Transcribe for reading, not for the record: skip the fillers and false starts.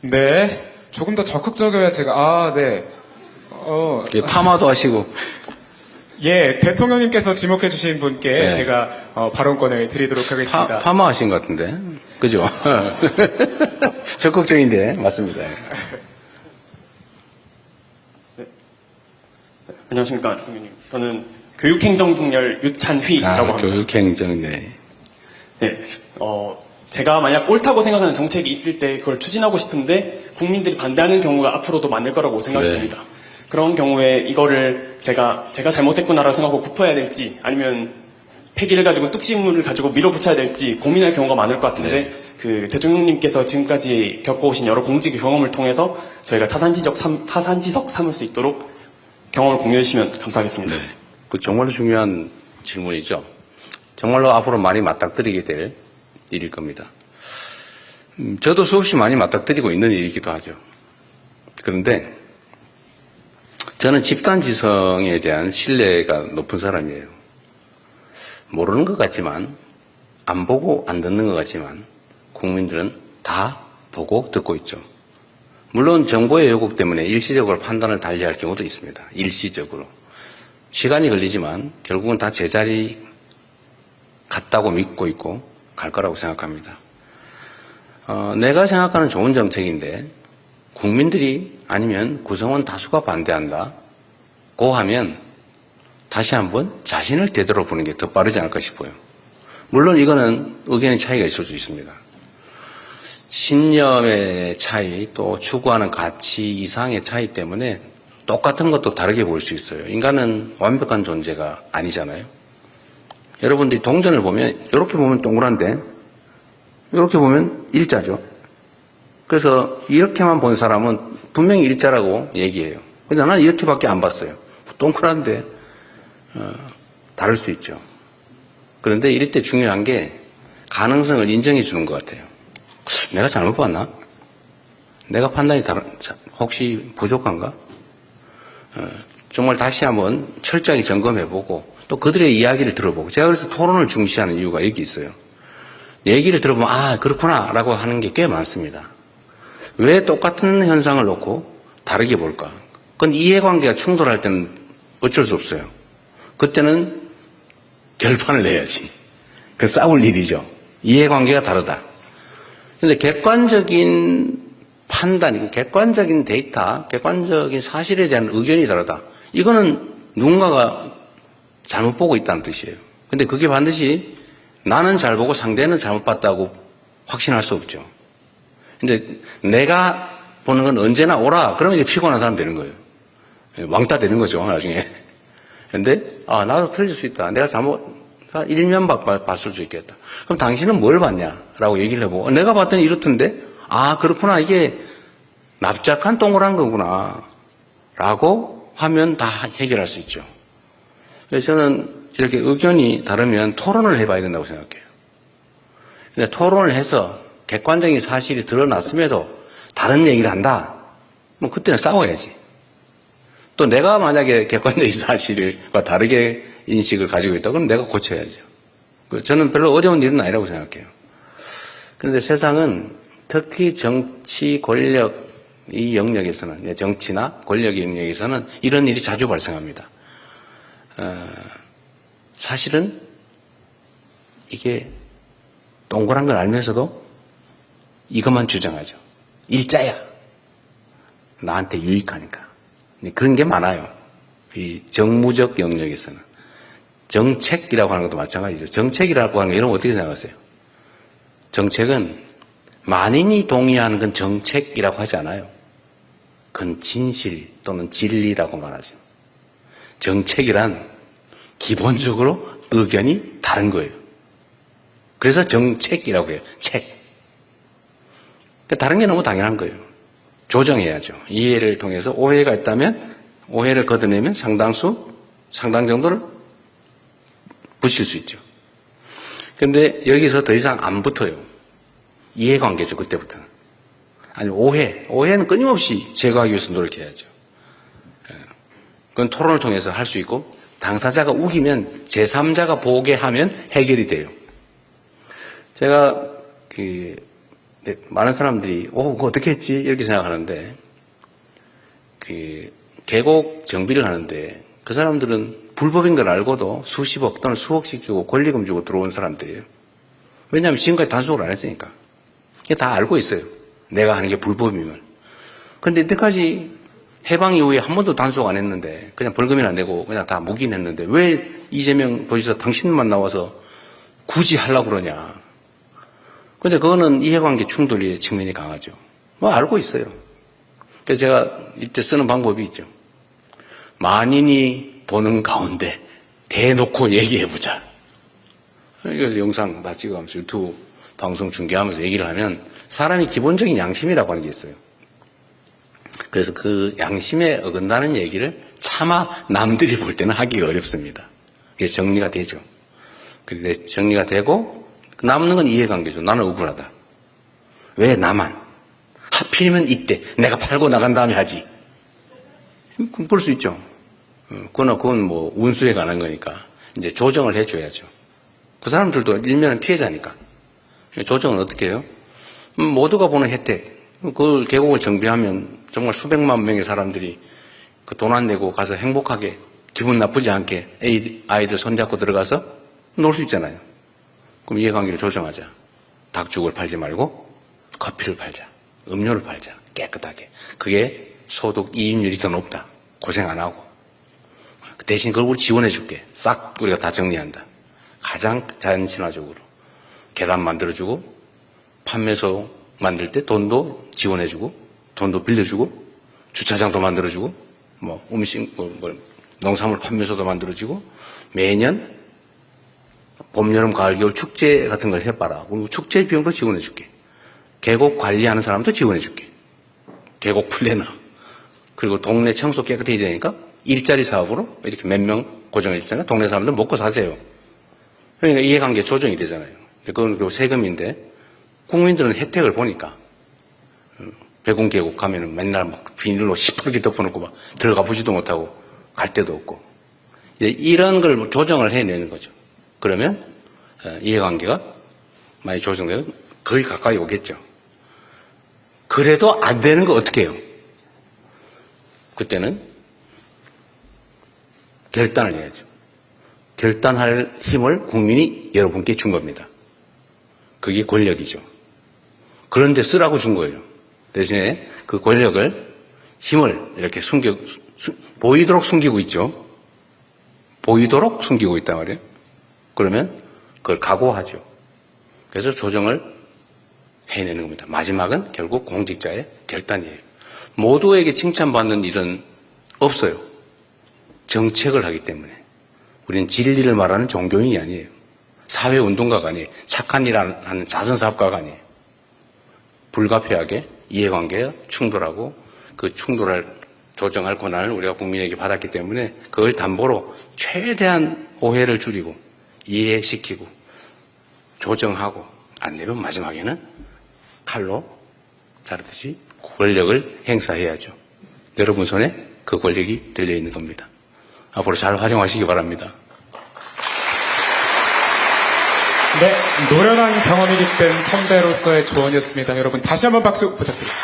네. 조금 더 적극적이어야 제가, 네. 예, 파마도 하시고. 예, 대통령님께서 지목해주신 분께 네. 제가 발언권을 드리도록 하겠습니다. 파마 하신 것 같은데. 그죠? 적극적인데. 맞습니다. 안녕하십니까, 대통령님. 저는 교육행정중열 유찬휘라고 합니다. 교육행정, 네. 네, 제가 만약 옳다고 생각하는 정책이 있을 때 그걸 추진하고 싶은데 국민들이 반대하는 경우가 앞으로도 많을 거라고 생각이 네. 듭니다. 그런 경우에 이거를 제가 잘못했구나라고 생각하고 굽어야 될지 아니면 폐기를 가지고 뚝심을 가지고 밀어붙여야 될지 고민할 경우가 많을 것 같은데 네. 그 대통령님께서 지금까지 겪어오신 여러 공직 경험을 통해서 저희가 타산지석 삼을 수 있도록 경험을 공유해 주시면 감사하겠습니다. 네. 그 정말로 중요한 질문이죠. 정말로 앞으로 많이 맞닥뜨리게 될 일일 겁니다. 저도 수없이 많이 맞닥뜨리고 있는 일이기도 하죠. 그런데 저는 집단지성에 대한 신뢰가 높은 사람이에요. 모르는 것 같지만, 안 보고 안 듣는 것 같지만 국민들은 다 보고 듣고 있죠. 물론 정보의 요구 때문에 일시적으로 판단을 달리할 경우도 있습니다. 일시적으로. 시간이 걸리지만 결국은 다 제자리 같다고 믿고 있고 갈 거라고 생각합니다. 내가 생각하는 좋은 정책인데 국민들이 아니면 구성원 다수가 반대한다고 하면 다시 한번 자신을 되돌아보는 게 더 빠르지 않을까 싶어요. 물론 이거는 의견의 차이가 있을 수 있습니다. 신념의 차이, 또 추구하는 가치 이상의 차이 때문에 똑같은 것도 다르게 보일 수 있어요. 인간은 완벽한 존재가 아니잖아요. 여러분들이 동전을 보면 이렇게 보면 동그란데 이렇게 보면 일자죠. 그래서 이렇게만 본 사람은 분명히 일자라고 얘기해요. 근데 나는 이렇게밖에 안 봤어요. 동그란데 다를 수 있죠. 그런데 이럴 때 중요한 게 가능성을 인정해 주는 것 같아요. 내가 잘못 봤나? 내가 판단이 혹시 부족한가? 정말 다시 한번 철저하게 점검해보고 또 그들의 이야기를 들어보고 제가 그래서 토론을 중시하는 이유가 여기 있어요. 얘기를 들어보면 그렇구나 라고 하는 게 꽤 많습니다. 왜 똑같은 현상을 놓고 다르게 볼까? 그건 이해관계가 충돌할 때는 어쩔 수 없어요. 그때는 결판을 내야지. 그 싸울 일이죠. 이해관계가 다르다. 그런데 객관적인 판단이고 객관적인 데이터, 객관적인 사실에 대한 의견이 다르다. 이거는 누군가가 잘못 보고 있다는 뜻이에요. 근데 그게 반드시 나는 잘 보고 상대는 잘못 봤다고 확신할 수 없죠. 근데 내가 보는 건 언제나 옳아. 그러면 이제 피곤한 사람 되는 거예요. 왕따 되는 거죠, 나중에. 근데, 나도 틀릴 수 있다. 내가 일면박 봤을 수 있겠다. 그럼 당신은 뭘 봤냐? 라고 얘기를 해보고, 내가 봤더니 이렇던데? 그렇구나. 이게 납작한 동그란 거구나. 라고 하면 다 해결할 수 있죠. 그래서 저는 이렇게 의견이 다르면 토론을 해봐야 된다고 생각해요. 근데 토론을 해서 객관적인 사실이 드러났음에도 다른 얘기를 한다? 뭐 그때는 싸워야지. 또 내가 만약에 객관적인 사실과 다르게 인식을 가지고 있다, 그럼 내가 고쳐야죠. 저는 별로 어려운 일은 아니라고 생각해요. 그런데 세상은 특히 정치 권력 이 영역에서는, 정치나 권력의 영역에서는 이런 일이 자주 발생합니다. 사실은 이게 동그란 걸 알면서도 이것만 주장하죠. 일자야. 나한테 유익하니까. 그런 게 많아요. 이 정무적 영역에서는. 정책이라고 하는 것도 마찬가지죠. 정책이라고 하는 거 이런 거 어떻게 생각하세요? 정책은 만인이 동의하는 건 정책이라고 하지 않아요. 그건 진실 또는 진리라고 말하죠. 정책이란 기본적으로 의견이 다른 거예요. 그래서 정책이라고 해요. 책. 다른 게 너무 당연한 거예요. 조정해야죠. 이해를 통해서 오해가 있다면 오해를 걷어내면 상당 정도를 붙일 수 있죠. 그런데 여기서 더 이상 안 붙어요. 이해관계죠, 그때부터는. 아니, 오해는 끊임없이 제거하기 위해서 노력해야죠. 그건 토론을 통해서 할 수 있고, 당사자가 우기면 제3자가 보게 하면 해결이 돼요. 제가 많은 사람들이 그거 어떻게 했지 이렇게 생각하는데 그 계곡 정비를 하는데 그 사람들은 불법인 걸 알고도 수십억 또는 수억씩 주고 권리금 주고 들어온 사람들이에요. 왜냐하면 지금까지 단속을 안 했으니까. 이게 다 알고 있어요. 내가 하는 게 불법임을. 그런데 이때까지 해방 이후에 한 번도 단속 안 했는데 그냥 벌금이나 내고 그냥 다 묵인했는데 왜 이재명 도지사 당신만 나와서 굳이 하려고 그러냐. 근데 그거는 이해관계 충돌의 측면이 강하죠. 뭐 알고 있어요. 그래서 제가 이때 쓰는 방법이 있죠. 만인이 보는 가운데 대놓고 얘기해보자. 이거 영상 다 찍어가면서 유튜브 방송 중계하면서 얘기를 하면 사람이 기본적인 양심이라고 하는 게 있어요. 그래서 그 양심에 어긋나는 얘기를 차마 남들이 볼 때는 하기가 어렵습니다. 이게 정리가 되죠. 근데 정리가 되고 남는 건 이해관계죠. 나는 억울하다. 왜 나만? 하필이면 이때 내가 팔고 나간 다음에 하지. 볼 수 있죠. 그건 뭐 운수에 관한 거니까 이제 조정을 해줘야죠. 그 사람들도 일면은 피해자니까. 조정은 어떻게 해요? 모두가 보는 혜택. 그 계곡을 정비하면 정말 수백만 명의 사람들이 그 돈 안 내고 가서 행복하게 기분 나쁘지 않게 아이들 손잡고 들어가서 놀 수 있잖아요. 그럼 이해관계를 조정하자. 닭죽을 팔지 말고 커피를 팔자. 음료를 팔자. 깨끗하게. 그게 소득 이익률이 더 높다. 고생 안 하고. 대신 그걸 지원해 줄게. 싹 우리가 다 정리한다. 가장 자연친화적으로. 계단 만들어주고 판매소 만들 때 돈도 지원해주고 돈도 빌려주고 주차장도 만들어주고 뭐 음식 농산물 판매소도 만들어주고 매년 봄, 여름, 가을, 겨울 축제 같은 걸 해봐라. 그리고 축제 비용도 지원해줄게. 계곡 관리하는 사람도 지원해줄게. 계곡 플래너. 그리고 동네 청소 깨끗해야 되니까 일자리 사업으로 이렇게 몇 명 고정해주잖아요. 동네 사람들 먹고 사세요. 그러니까 이해관계 조정이 되잖아요. 그건 그 세금인데 국민들은 혜택을 보니까 백운계곡 가면은 맨날 막 비닐로 시퍼렇게 덮어놓고 막 들어가 보지도 못하고 갈 데도 없고 이런 걸 조정을 해내는 거죠. 그러면 이해관계가 많이 조정되면 거의 가까이 오겠죠. 그래도 안 되는 거 어떻게 해요? 그때는 결단을 해야죠. 결단할 힘을 국민이 여러분께 준 겁니다. 그게 권력이죠. 그런데 쓰라고 준 거예요. 대신에 그 권력을, 힘을 이렇게 보이도록 숨기고 있죠. 보이도록 숨기고 있단 말이에요. 그러면 그걸 각오하죠. 그래서 조정을 해내는 겁니다. 마지막은 결국 공직자의 결단이에요. 모두에게 칭찬받는 일은 없어요. 정책을 하기 때문에. 우리는 진리를 말하는 종교인이 아니에요. 사회운동가가 아니에요. 착한 일 하는 자선사업가가 아니에요. 불가피하게 이해관계가 충돌하고 그 충돌을 조정할 권한을 우리가 국민에게 받았기 때문에 그걸 담보로 최대한 오해를 줄이고 이해시키고 조정하고 안 되면 마지막에는 칼로 자르듯이 권력을 행사해야죠. 여러분 손에 그 권력이 들려있는 겁니다. 앞으로 잘 활용하시기 바랍니다. 네, 노련한 경험이 깃든 선배로서의 조언이었습니다. 여러분 다시 한번 박수 부탁드립니다.